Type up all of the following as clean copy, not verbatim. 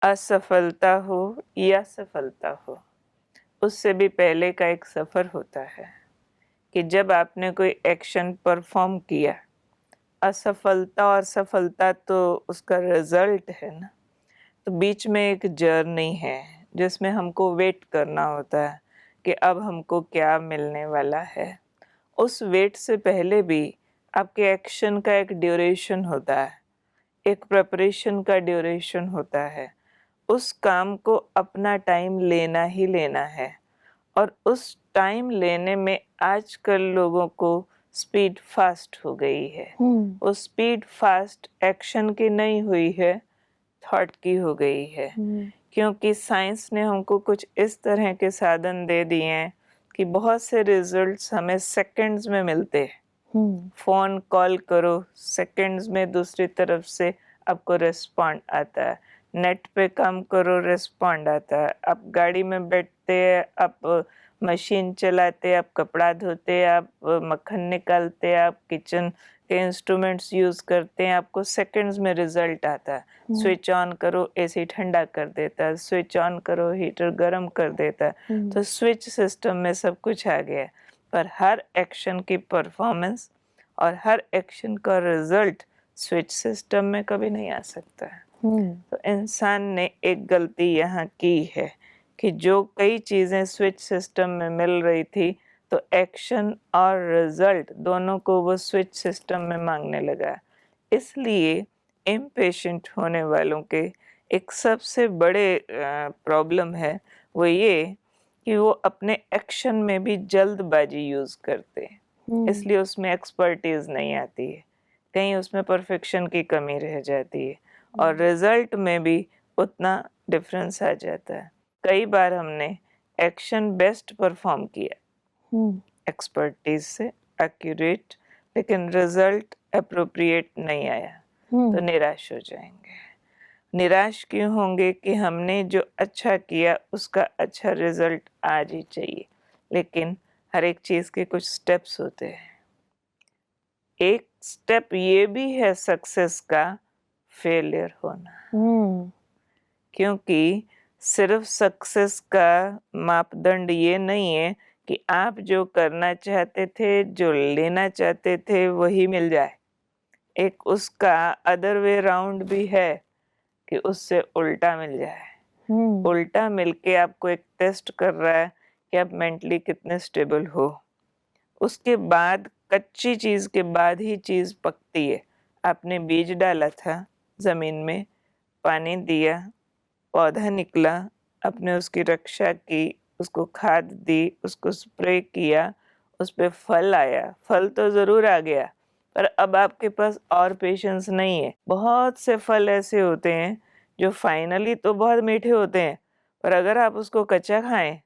असफलता हो या सफलता हो, उससे भी पहले का एक सफ़र होता है कि जब आपने कोई एक्शन परफॉर्म किया, असफलता और सफलता तो उसका रिजल्ट है ना, तो बीच में एक जर्नी है जिसमें हमको वेट करना होता है कि अब हमको क्या मिलने वाला है। उस वेट से पहले भी आपके एक्शन का एक ड्यूरेशन होता है, एक प्रिपरेशन का ड्यूरेशन होता है। उस काम को अपना टाइम लेना ही लेना है, और उस टाइम लेने में आजकल लोगों को स्पीड फास्ट हो गई है। वो स्पीड फास्ट एक्शन की नहीं हुई है, थॉट की हो गई है। क्योंकि साइंस ने हमको कुछ इस तरह के साधन दे दिए हैं कि बहुत से रिजल्ट्स हमें सेकंड्स में मिलते हैं। फोन कॉल करो, सेकंड्स में दूसरी तरफ से आपको रिस्पॉन्ड आता है। नेट पे काम करो, रिस्पॉन्ड आता है। आप गाड़ी में बैठते हैं, आप मशीन चलाते, आप कपड़ा धोते, आप मक्खन निकालते, आप किचन के इंस्ट्रूमेंट्स यूज़ करते हैं, आपको सेकंड्स में रिजल्ट आता है। स्विच ऑन करो, एसी ठंडा कर देता है, स्विच ऑन करो, हीटर गर्म कर देता है। तो स्विच सिस्टम में सब कुछ आ गया है, पर हर एक्शन की परफॉर्मेंस और हर एक्शन का रिजल्ट स्विच सिस्टम में कभी नहीं आ सकता है। तो इंसान ने एक गलती यहाँ की है कि जो कई चीज़ें स्विच सिस्टम में मिल रही थी, तो एक्शन और रिजल्ट दोनों को वो स्विच सिस्टम में मांगने लगा। इसलिए इम्पेशेंट होने वालों के एक सबसे बड़े प्रॉब्लम है वो ये कि वो अपने एक्शन में भी जल्दबाजी यूज़ करते हैं। इसलिए उसमें एक्सपर्टीज नहीं आती है, कहीं उसमें परफेक्शन की कमी रह जाती है, और रिजल्ट में भी उतना डिफरेंस आ जाता है। कई बार हमने एक्शन बेस्ट परफॉर्म किया एक्सपर्टीज से, एक्यूरेट, लेकिन रिजल्ट अप्रोप्रिएट नहीं आया, तो निराश हो जाएंगे। निराश क्यों होंगे कि हमने जो अच्छा किया उसका अच्छा रिजल्ट आज ही चाहिए, लेकिन हर एक चीज़ के कुछ स्टेप्स होते हैं। एक स्टेप ये भी है सक्सेस का, फेलियर होना। क्योंकि सिर्फ सक्सेस का मापदंड ये नहीं है कि आप जो करना चाहते थे, जो लेना चाहते थे, वही मिल जाए। एक उसका अदर वे राउंड भी है कि उससे उल्टा मिल जाए। उल्टा मिलके आपको एक टेस्ट कर रहा है कि आप मेंटली कितने स्टेबल हो। उसके बाद कच्ची चीज़ के बाद ही चीज़ पकती है। आपने बीज डाला था ज़मीन में, पानी दिया, पौधा निकला, आपने उसकी रक्षा की, उसको खाद दी, उसको स्प्रे किया, उस पे फल आया। फल तो ज़रूर आ गया, पर अब आपके पास और पेशेंस नहीं है। बहुत से फल ऐसे होते हैं जो फाइनली तो बहुत मीठे होते हैं, पर अगर आप उसको कच्चा खाएं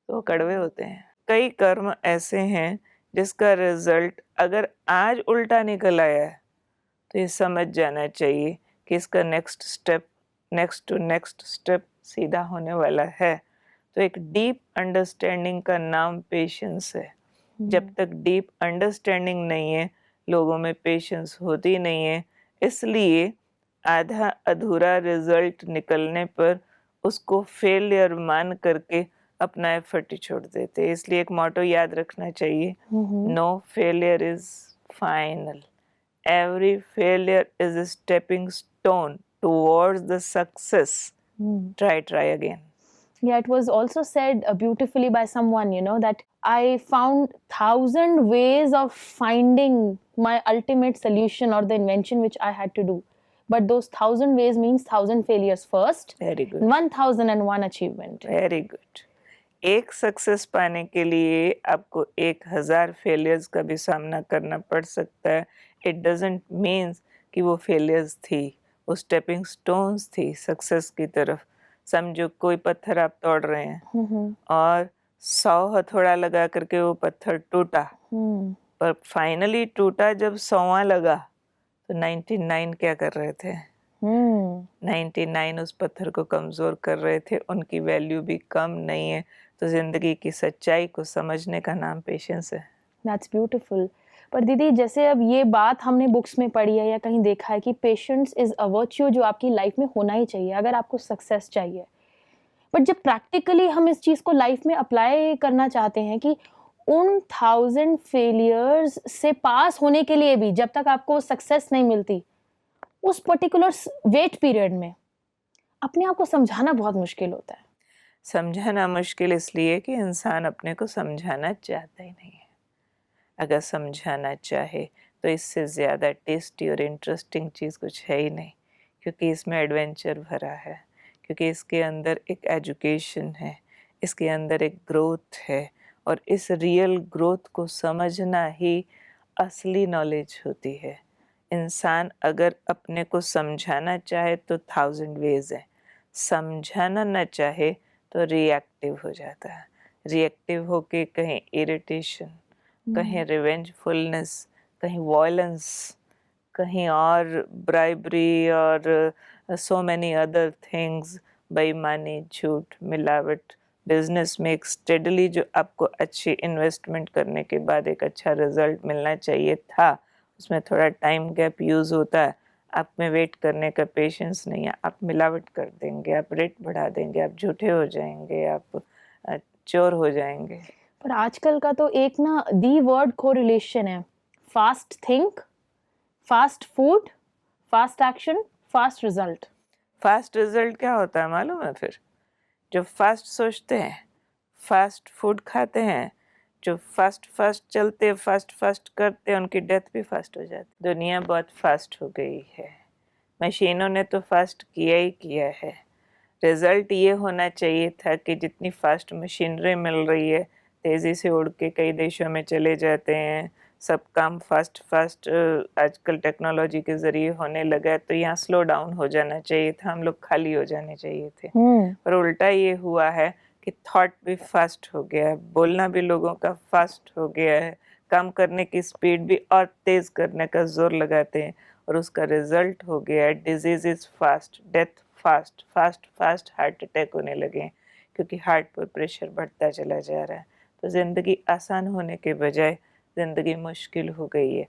तो कड़वे होते हैं। कई कर्म ऐसे हैं जिसका रिजल्ट अगर आज उल्टा निकल आया है, तो ये समझ जाना चाहिए कि इसका next step, next to next step सीधा होने वाला है। तो एक डीप अंडरस्टैंडिंग का नाम पेशेंस है। जब तक डीप अंडरस्टैंडिंग नहीं है, लोगों में पेशेंस होती नहीं है। इसलिए आधा अधूरा रिजल्ट निकलने पर उसको फेलियर मान करके अपना एफर्ट ही छोड़ देते। इसलिए एक मोटो याद रखना चाहिए, no failure is final, every failure is a stepping stone towards the success. Try again. Yeah, it was also said beautifully by someone, that I found 1,000 ways of finding my ultimate solution or the invention which I had to do. But those 1,000 ways means 1,000 failures first. Very good. 1,001 achievement. Very good. एक success पाने के लिए आपको 1,000 failures का भी सामना करना पड़ सकता है। इट डजेंट मीन्स कि वो फेलियर्स थी, वो स्टेपिंग स्टोन्स थी सक्सेस की तरफ। समझो कोई पत्थर आप तोड़ रहे हैं और 100 हथौड़ा लगा करके वो पत्थर टूटा, पर फाइनली टूटा जब 100वां लगा, तो 99 क्या कर रहे थे? 99 उस पत्थर को कमज़ोर कर रहे थे, उनकी वैल्यू भी कम नहीं है। तो ज़िंदगी की सच्चाई को समझने का नाम पेशेंस है। That's beautiful. पर दीदी जैसे अब ये बात हमने बुक्स में पढ़ी है या कहीं देखा है कि पेशेंस इज अ वर्च्यू जो आपकी लाइफ में होना ही चाहिए अगर आपको सक्सेस चाहिए। बट जब प्रैक्टिकली हम इस चीज को लाइफ में अप्लाई करना चाहते हैं कि उन 1000 फेलियर्स से पास होने के लिए भी जब तक आपको सक्सेस नहीं मिलती उस पर्टिकुलर वेट पीरियड में अपने आप को समझाना बहुत मुश्किल होता है। समझाना मुश्किल इसलिए कि इंसान अपने को समझाना चाहता ही नहीं है। अगर समझाना चाहे तो इससे ज़्यादा टेस्टी और इंटरेस्टिंग चीज़ कुछ है ही नहीं, क्योंकि इसमें एडवेंचर भरा है, क्योंकि इसके अंदर एक एजुकेशन है, इसके अंदर एक ग्रोथ है, और इस रियल ग्रोथ को समझना ही असली नॉलेज होती है। इंसान अगर अपने को समझाना चाहे तो 1000 वेज हैं, समझाना न चाहे तो रिएक्टिव हो जाता है। रिएक्टिव होके कहीं इरिटेशन, कहीं रिवेंजफुलनेस, कहीं वॉयलेंस, कहीं और ब्राइबरी और सो मैनी अदर थिंग्स, बेईमानी, झूठ, मिलावट। बिजनेस में एक स्टेडली जो आपको अच्छी इन्वेस्टमेंट करने के बाद एक अच्छा रिजल्ट मिलना चाहिए था, उसमें थोड़ा टाइम गैप यूज़ होता है। आप में वेट करने का पेशेंस नहीं है, आप मिलावट कर देंगे, आप रेट बढ़ा देंगे, आप झूठे हो जाएंगे, आप चोर हो जाएंगे। पर आजकल का तो एक ना दी वर्ड कोरिलेशन है, fast think, fast food, fast action, fast result. Fast result क्या होता है मालूम है? फिर जो फास्ट सोचते हैं, फास्ट फूड खाते हैं, जो फास्ट फास्ट चलते हैं, फास्ट फास्ट करते हैं, उनकी डेथ भी फास्ट हो जाती है। दुनिया बहुत फास्ट हो गई है, मशीनों ने तो फास्ट किया ही किया है। रिज़ल्ट ये होना चाहिए था कि जितनी फास्ट मशीनरी मिल रही है, तेज़ी से उड़ के कई देशों में चले जाते हैं, सब काम फास्ट फास्ट आजकल टेक्नोलॉजी के ज़रिए होने लगा है, तो यहाँ स्लो डाउन हो जाना चाहिए था, हम लोग खाली हो जाने चाहिए थे। पर उल्टा ये हुआ है कि थॉट भी फास्ट हो गया है, बोलना भी लोगों का फास्ट हो गया है, काम करने की स्पीड भी और तेज़ करने का जोर लगाते हैं, और उसका रिजल्ट हो गया है disease is fast, death fast, fast fast heart attack होने लगे हैं, क्योंकि हार्ट पर प्रेशर बढ़ता चला जा रहा है। तो ज़िंदगी आसान होने के बजाय ज़िंदगी मुश्किल हो गई है।